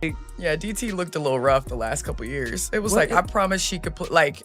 Yeah, DT looked a little rough the last couple years. It was like, I promise she could play. Like,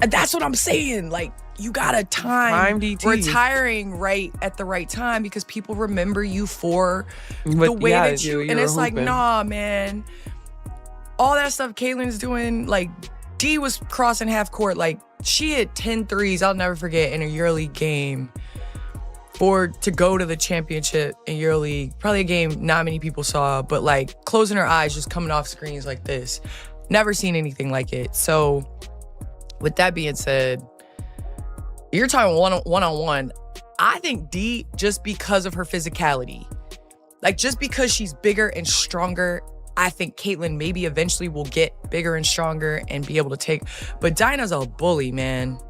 that's what I'm saying. Like, you gotta time DT. retiring right at the right time because people remember you for the way that you. And it's like, nah, man. All that stuff Caitlin's doing, like, D was crossing half court. Like, she hit 10 threes, I'll never forget, in a EuroLeague game. Or to go to the championship in EuroLeague, probably a game not many people saw, but like closing her eyes, just coming off screens like this. Never seen anything like it. So with that being said, you're talking one-on-one. I think D, just because of her physicality, like just because she's bigger and stronger, I think Caitlin maybe eventually will get bigger and stronger and be able to take, but Dinah's a bully, man.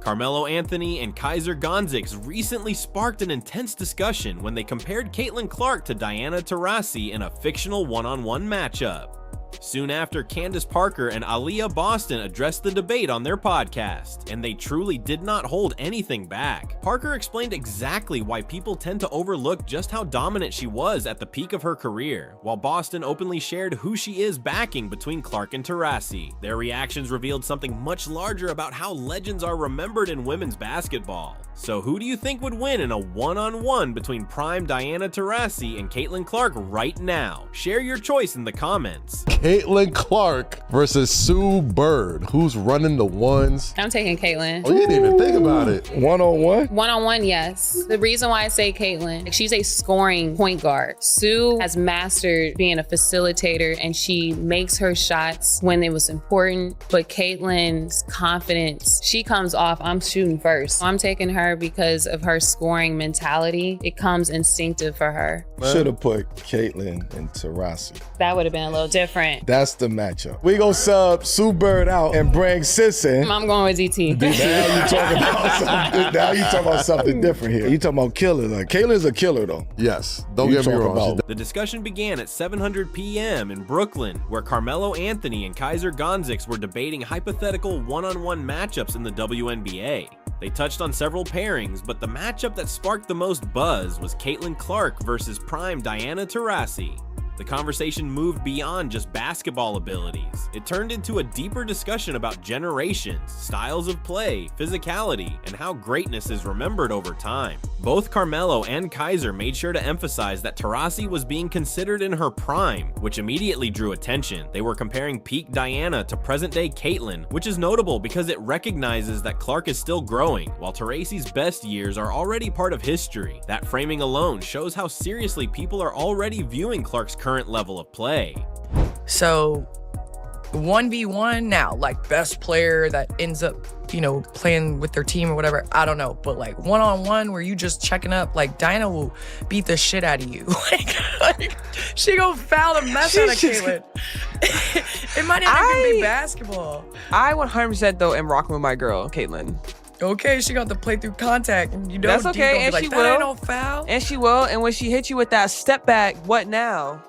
Carmelo Anthony and Kaiser Gonzalez recently sparked an intense discussion when they compared Caitlin Clark to Diana Taurasi in a fictional one-on-one matchup. Soon after, Candace Parker and Aliyah Boston addressed the debate on their podcast, and they truly did not hold anything back. Parker explained exactly why people tend to overlook just how dominant she was at the peak of her career, while Boston openly shared who she is backing between Clark and Taurasi. Their reactions revealed something much larger about how legends are remembered in women's basketball. So who do you think would win in a one-on-one between prime Diana Taurasi and Caitlin Clark right now? Share your choice in the comments. Caitlin Clark versus Sue Bird. Who's running the ones? I'm taking Caitlin. Oh, you didn't even think about it. One-on-one? One-on-one, yes. The reason why I say Caitlin, she's a scoring point guard. Sue has mastered being a facilitator and she makes her shots when it was important, but Caitlin's confidence, she comes off, I'm shooting first. I'm taking her because of her scoring mentality. It comes instinctive for her. Should have put Caitlin and Taurasi. That would have been a little different. That's the matchup. We go sub Sue Bird out and bring Sis in. I'm going with DT. Now you talking about something different here. You talking about killer. Like, Caitlin's a killer though. Yes, don't get me wrong. The discussion began at 7:00 p.m. in Brooklyn, where Carmelo Anthony and Kaiser Gonzalez were debating hypothetical one-on-one matchups in the WNBA. They touched on several pairings, but the matchup that sparked the most buzz was Caitlin Clark versus prime Diana Taurasi. The conversation moved beyond just basketball abilities. It turned into a deeper discussion about generations, styles of play, physicality, and how greatness is remembered over time. Both Carmelo and Kaiser made sure to emphasize that Taurasi was being considered in her prime, which immediately drew attention. They were comparing peak Diana to present-day Caitlin, which is notable because it recognizes that Clark is still growing, while Taurasi's best years are already part of history. That framing alone shows how seriously people are already viewing Clark's current level of play. So 1v1 now, like best player that ends up, you know, playing with their team or whatever, I don't know. But like one-on-one where you just checking up, like Dinah will beat the shit out of you. like she gonna foul the mess out of Caitlin. It might not even be basketball. I 100% though am rocking with my girl, Caitlin. Okay, she got to play through contact, and you know that's okay, and like, she that will. Ain't no foul. And she will, and when she hits you with that step back, what now?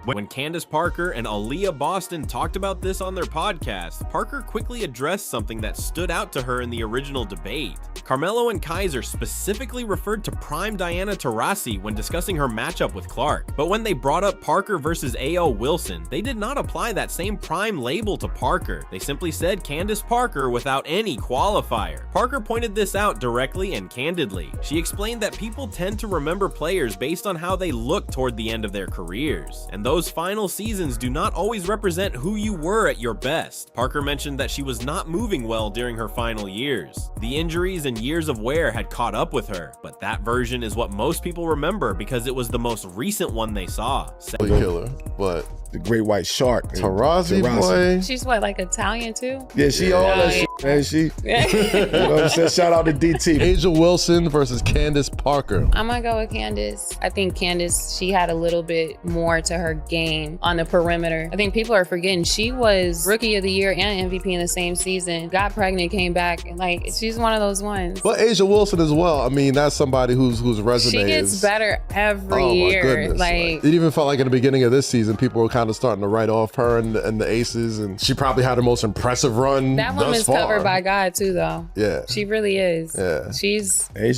When Candace Parker and Aliyah Boston talked about this on their podcast, Parker quickly addressed something that stood out to her in the original debate. Carmelo and Kaiser specifically referred to prime Diana Taurasi when discussing her matchup with Clark, but when they brought up Parker versus A.O. Wilson, they did not apply that same prime label to Parker. They simply said Candace Parker without any qualifier. Parker pointed this out directly and candidly. She explained that people tend to remember players based on how they look toward the end of their careers, and those final seasons do not always represent who you were at your best. Parker mentioned that she was not moving well during her final years. The injuries and years of wear had caught up with her, but that version is what most people remember because it was the most recent one they saw. Killer, but the great white shark. Taurasi, boy. She's what, like Italian too? Yeah, she all that shit, man. She, you know what I'm saying? Shout out to DT. Asia Wilson versus Candace Parker. I'm gonna go with Candace. I think Candace, she had a little bit more to her game on the perimeter. I think people are forgetting she was Rookie of the Year and MVP in the same season. Got pregnant, came back, and like she's one of those ones. But Asia Wilson as well. I mean, that's somebody whose resume she gets better every year. Goodness. Like it even felt like in the beginning of this season, people were kind of starting to write off her and the Aces, and she probably had the most impressive run that thus far. covered by God too, though. Yeah. She really is. Yeah.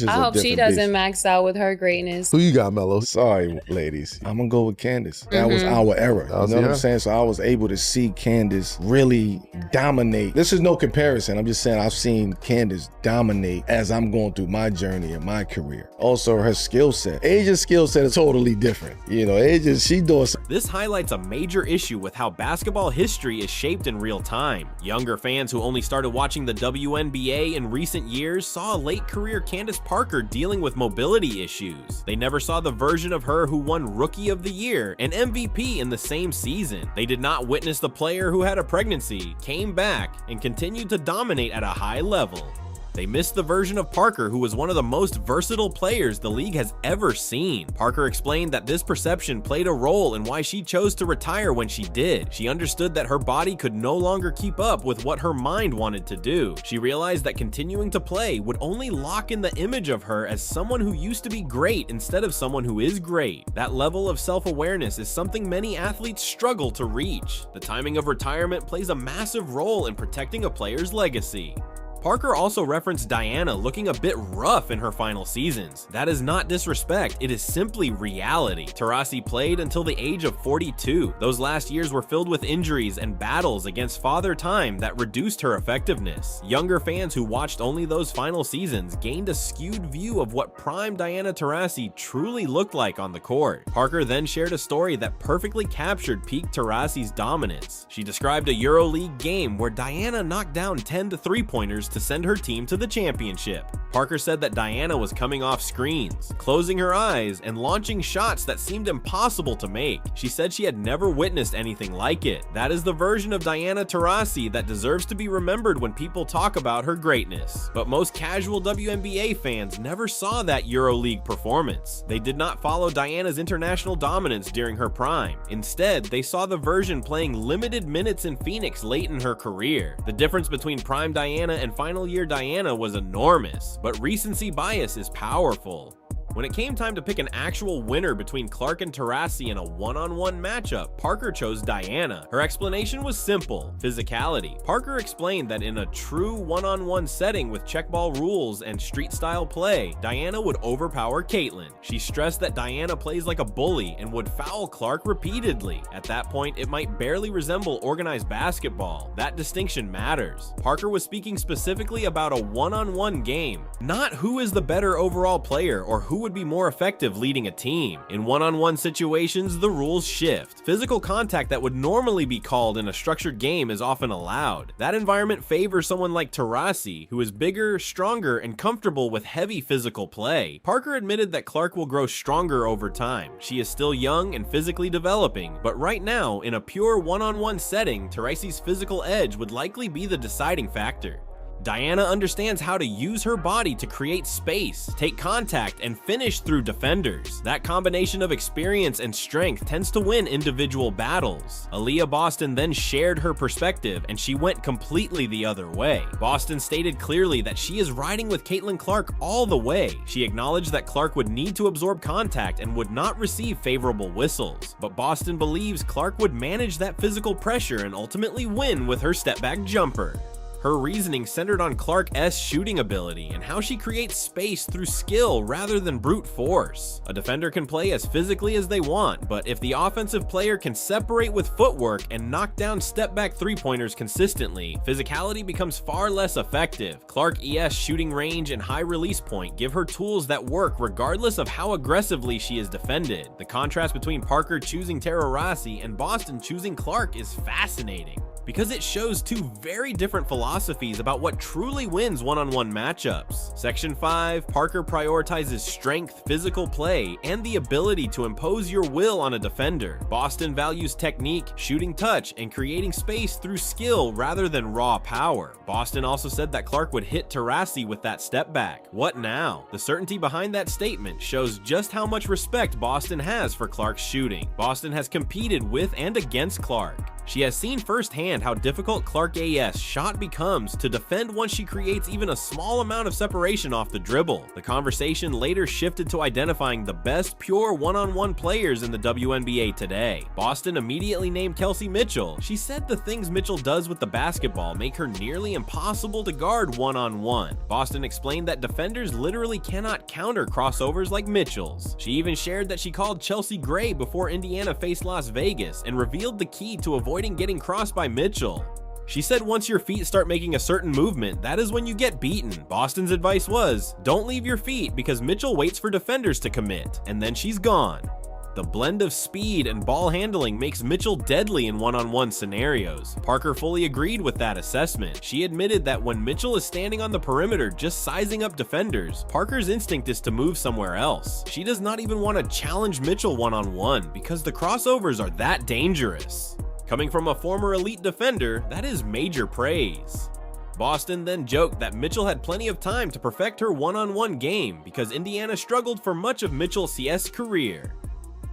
I hope she doesn't max out with her greatness. Who you got, Melo? Sorry, ladies. I'm gonna go with Candace. That was our era. You know what I'm saying? So I was able to see Candace really dominate. This is no comparison. I'm just saying I've seen Candace dominate as I'm going through my journey in my career. Also, her skill set. Asia's skill set is totally different. You know, she doing something. This highlights a major issue with how basketball history is shaped in real time. Younger fans who only started watching the WNBA in recent years saw a late career Candace Parker dealing with mobility issues. They never saw the version of her who won Rookie of the Year and MVP in the same season. They did not witness the player who had a pregnancy, came back, and continued to dominate at a high level. They missed the version of Parker who was one of the most versatile players the league has ever seen. Parker explained that this perception played a role in why she chose to retire when she did. She understood that her body could no longer keep up with what her mind wanted to do. She realized that continuing to play would only lock in the image of her as someone who used to be great instead of someone who is great. That level of self-awareness is something many athletes struggle to reach. The timing of retirement plays a massive role in protecting a player's legacy. Parker also referenced Diana looking a bit rough in her final seasons. That is not disrespect, it is simply reality. Taurasi played until the age of 42. Those last years were filled with injuries and battles against Father Time that reduced her effectiveness. Younger fans who watched only those final seasons gained a skewed view of what prime Diana Taurasi truly looked like on the court. Parker then shared a story that perfectly captured peak Taurasi's dominance. She described a EuroLeague game where Diana knocked down 10 to 3-pointers to send her team to the championship. Parker said that Diana was coming off screens, closing her eyes, and launching shots that seemed impossible to make. She said she had never witnessed anything like it. That is the version of Diana Taurasi that deserves to be remembered when people talk about her greatness. But most casual WNBA fans never saw that EuroLeague performance. They did not follow Diana's international dominance during her prime. Instead, they saw the version playing limited minutes in Phoenix late in her career. The difference between prime Diana and final year Diana was enormous, but recency bias is powerful. When it came time to pick an actual winner between Clark and Taurasi in a one-on-one matchup, Parker chose Diana. Her explanation was simple: physicality. Parker explained that in a true one-on-one setting with checkball rules and street-style play, Diana would overpower Caitlyn. She stressed that Diana plays like a bully and would foul Clark repeatedly. At that point, it might barely resemble organized basketball. That distinction matters. Parker was speaking specifically about a one-on-one game, not who is the better overall player or who would be more effective leading a team. In one-on-one situations, the rules shift. Physical contact that would normally be called in a structured game is often allowed. That environment favors someone like Taurasi, who is bigger, stronger, and comfortable with heavy physical play. Parker admitted that Clark will grow stronger over time. She is still young and physically developing, but right now, in a pure one-on-one setting, Taurasi's physical edge would likely be the deciding factor. Diana understands how to use her body to create space, take contact, and finish through defenders. That combination of experience and strength tends to win individual battles. Aliyah Boston then shared her perspective, and she went completely the other way. Boston stated clearly that she is riding with Caitlin Clark all the way. She acknowledged that Clark would need to absorb contact and would not receive favorable whistles, but Boston believes Clark would manage that physical pressure and ultimately win with her step-back jumper. Her reasoning centered on Clark's shooting ability and how she creates space through skill rather than brute force. A defender can play as physically as they want, but if the offensive player can separate with footwork and knock down step-back three-pointers consistently, physicality becomes far less effective. Clark's shooting range and high release point give her tools that work regardless of how aggressively she is defended. The contrast between Parker choosing Taurasi and Boston choosing Clark is fascinating, because it shows two very different philosophies about what truly wins one-on-one matchups. Section 5, Parker prioritizes strength, physical play, and the ability to impose your will on a defender. Boston values technique, shooting touch, and creating space through skill rather than raw power. Boston also said that Clark would hit Taurasi with that step back. What now? The certainty behind that statement shows just how much respect Boston has for Clark's shooting. Boston has competed with and against Clark. She has seen firsthand how difficult Clark A.'s shot becomes to defend once she creates even a small amount of separation off the dribble. The conversation later shifted to identifying the best pure one-on-one players in the WNBA today. Boston immediately named Kelsey Mitchell. She said the things Mitchell does with the basketball make her nearly impossible to guard one-on-one. Boston explained that defenders literally cannot counter crossovers like Mitchell's. She even shared that she called Chelsea Gray before Indiana faced Las Vegas and revealed the key to avoiding getting crossed by Mitchell. She said once your feet start making a certain movement, that is when you get beaten. Boston's advice was, don't leave your feet because Mitchell waits for defenders to commit, and then she's gone. The blend of speed and ball handling makes Mitchell deadly in one-on-one scenarios. Parker fully agreed with that assessment. She admitted that when Mitchell is standing on the perimeter just sizing up defenders, Parker's instinct is to move somewhere else. She does not even want to challenge Mitchell one-on-one because the crossovers are that dangerous. Coming from a former elite defender, that is major praise. Boston then joked that Mitchell had plenty of time to perfect her one-on-one game because Indiana struggled for much of Mitchell's CS career.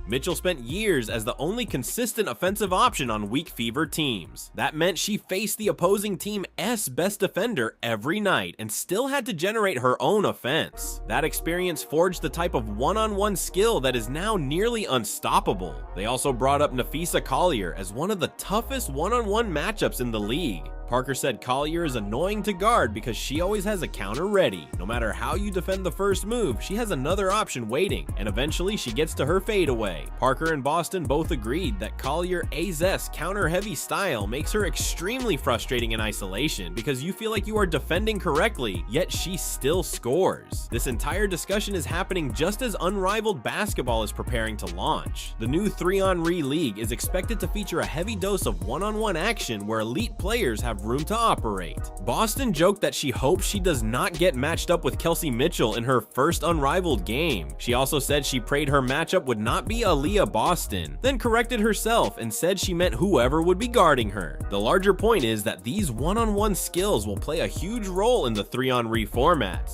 Mitchell spent years as the only consistent offensive option on weak fever teams. That meant she faced the opposing team's best defender every night and still had to generate her own offense. That experience forged the type of one-on-one skill that is now nearly unstoppable. They also brought up Napheesa Collier as one of the toughest one-on-one matchups in the league. Parker said Collier is annoying to guard because she always has a counter ready. No matter how you defend the first move, she has another option waiting, and eventually she gets to her fadeaway. Parker and Boston both agreed that Collier's counter-heavy style makes her extremely frustrating in isolation because you feel like you are defending correctly, yet she still scores. This entire discussion is happening just as unrivaled basketball is preparing to launch. The new 3-on-3 league is expected to feature a heavy dose of one-on-one action where elite players have room to operate. Boston joked that she hopes she does not get matched up with Kelsey Mitchell in her first unrivaled game. She also said she prayed her matchup would not be Aliyah Boston, then corrected herself and said she meant whoever would be guarding her. The larger point is that these one-on-one skills will play a huge role in the 3-on-3 formats.